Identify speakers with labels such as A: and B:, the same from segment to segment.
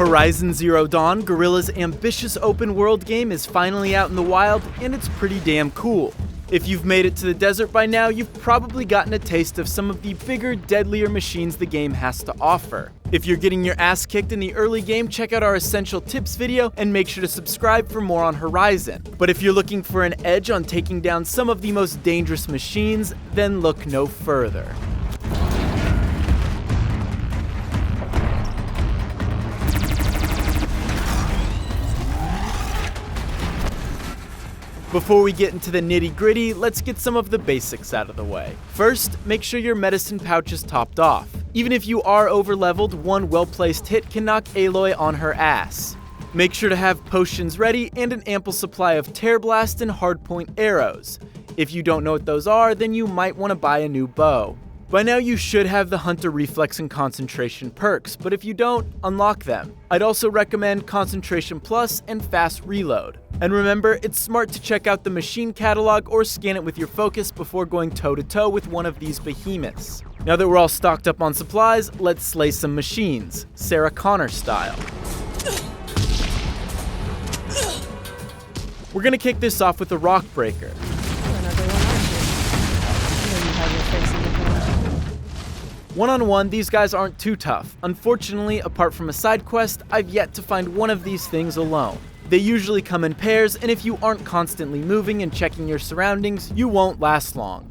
A: Horizon Zero Dawn, Guerrilla's ambitious open-world game, is finally out in the wild, and it's pretty damn cool. If you've made it to the desert by now, you've probably gotten a taste of some of the bigger, deadlier machines the game has to offer. If you're getting your ass kicked in the early game, check out our Essential Tips video and make sure to subscribe for more on Horizon. But if you're looking for an edge on taking down some of the most dangerous machines, then look no further. Before we get into the nitty-gritty, let's get some of the basics out of the way. First, make sure your medicine pouch is topped off. Even if you are over-leveled, one well-placed hit can knock Aloy on her ass. Make sure to have potions ready and an ample supply of Tear Blast and Hardpoint arrows. If you don't know what those are, then you might want to buy a new bow. By now you should have the Hunter Reflex and Concentration perks, but if you don't, unlock them. I'd also recommend Concentration Plus and Fast Reload. And remember, it's smart to check out the machine catalog or scan it with your focus before going toe-to-toe with one of these behemoths. Now that we're all stocked up on supplies, let's slay some machines, Sarah Connor style. We're gonna kick this off with a Rock Breaker. One-on-one, these guys aren't too tough. Unfortunately, apart from a side quest, I've yet to find one of these things alone. They usually come in pairs, and if you aren't constantly moving and checking your surroundings, you won't last long.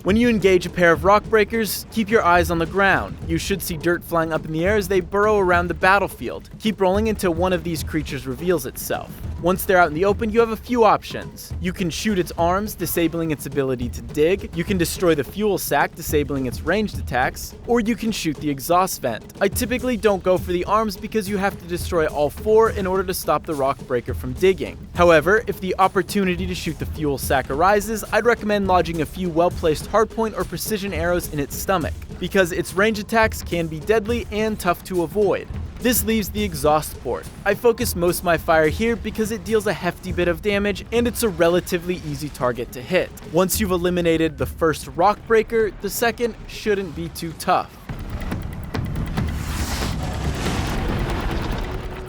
A: When you engage a pair of rock breakers, keep your eyes on the ground. You should see dirt flying up in the air as they burrow around the battlefield. Keep rolling until one of these creatures reveals itself. Once they're out in the open, you have a few options. You can shoot its arms, disabling its ability to dig. You can destroy the fuel sack, disabling its ranged attacks. Or you can shoot the exhaust vent. I typically don't go for the arms because you have to destroy all four in order to stop the rock breaker from digging. However, if the opportunity to shoot the fuel sack arises, I'd recommend lodging a few well-placed hardpoint or precision arrows in its stomach, because its range attacks can be deadly and tough to avoid. This leaves the exhaust port. I focus most of my fire here because it deals a hefty bit of damage and it's a relatively easy target to hit. Once you've eliminated the first rock breaker, the second shouldn't be too tough.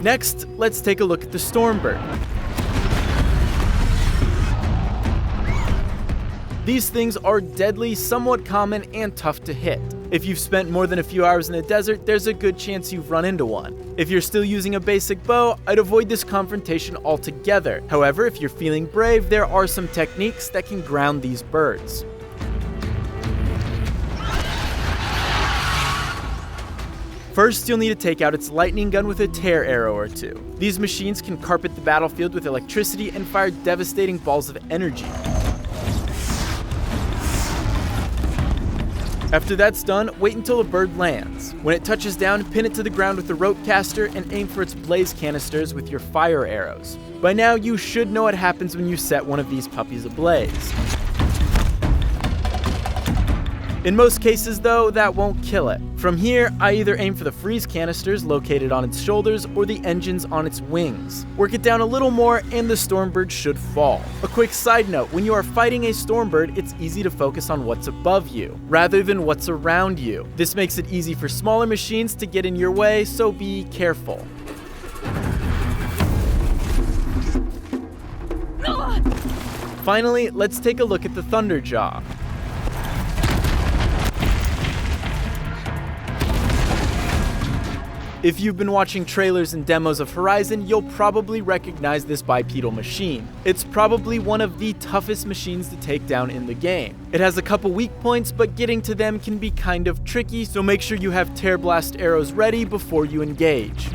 A: Next, let's take a look at the Stormbird. These things are deadly, somewhat common, and tough to hit. If you've spent more than a few hours in the desert, there's a good chance you've run into one. If you're still using a basic bow, I'd avoid this confrontation altogether. However, if you're feeling brave, there are some techniques that can ground these birds. First, you'll need to take out its lightning gun with a tear arrow or two. These machines can carpet the battlefield with electricity and fire devastating balls of energy. After that's done, wait until the bird lands. When it touches down, pin it to the ground with the rope caster and aim for its blaze canisters with your fire arrows. By now, you should know what happens when you set one of these puppies ablaze. In most cases though, that won't kill it. From here, I either aim for the freeze canisters located on its shoulders or the engines on its wings. Work it down a little more and the Stormbird should fall. A quick side note, when you are fighting a Stormbird, it's easy to focus on what's above you, rather than what's around you. This makes it easy for smaller machines to get in your way, so be careful. Finally, let's take a look at the Thunderjaw. If you've been watching trailers and demos of Horizon, you'll probably recognize this bipedal machine. It's probably one of the toughest machines to take down in the game. It has a couple weak points, but getting to them can be kind of tricky, so make sure you have Tear Blast arrows ready before you engage.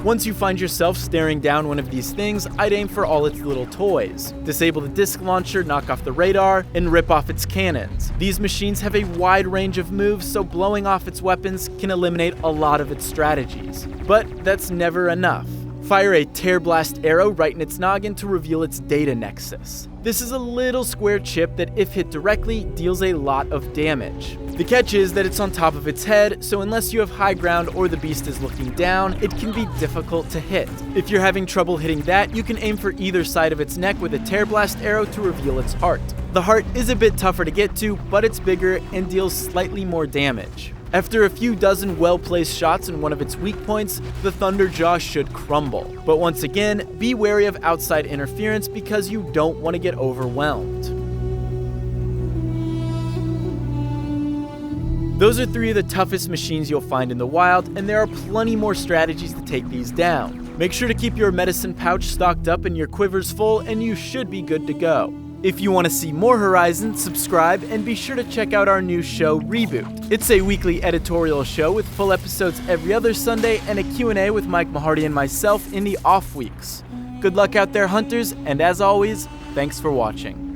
A: Once you find yourself staring down one of these things, I'd aim for all its little toys. Disable the disc launcher, knock off the radar, and rip off its cannons. These machines have a wide range of moves, so blowing off its weapons can eliminate a lot of its strategies. But that's never enough. Fire a Tear Blast arrow right in its noggin to reveal its data nexus. This is a little square chip that, if hit directly, deals a lot of damage. The catch is that it's on top of its head, so unless you have high ground or the beast is looking down, it can be difficult to hit. If you're having trouble hitting that, you can aim for either side of its neck with a Tear Blast arrow to reveal its heart. The heart is a bit tougher to get to, but it's bigger and deals slightly more damage. After a few dozen well-placed shots in one of its weak points, the Thunderjaw should crumble. But once again, be wary of outside interference because you don't want to get overwhelmed. Those are 3 of the toughest machines you'll find in the wild, and there are plenty more strategies to take these down. Make sure to keep your medicine pouch stocked up and your quivers full, and you should be good to go. If you want to see more Horizon, subscribe and be sure to check out our new show, Reboot. It's a weekly editorial show with full episodes every other Sunday and a Q&A with Mike Mahardy and myself in the off weeks. Good luck out there, hunters, and as always, thanks for watching.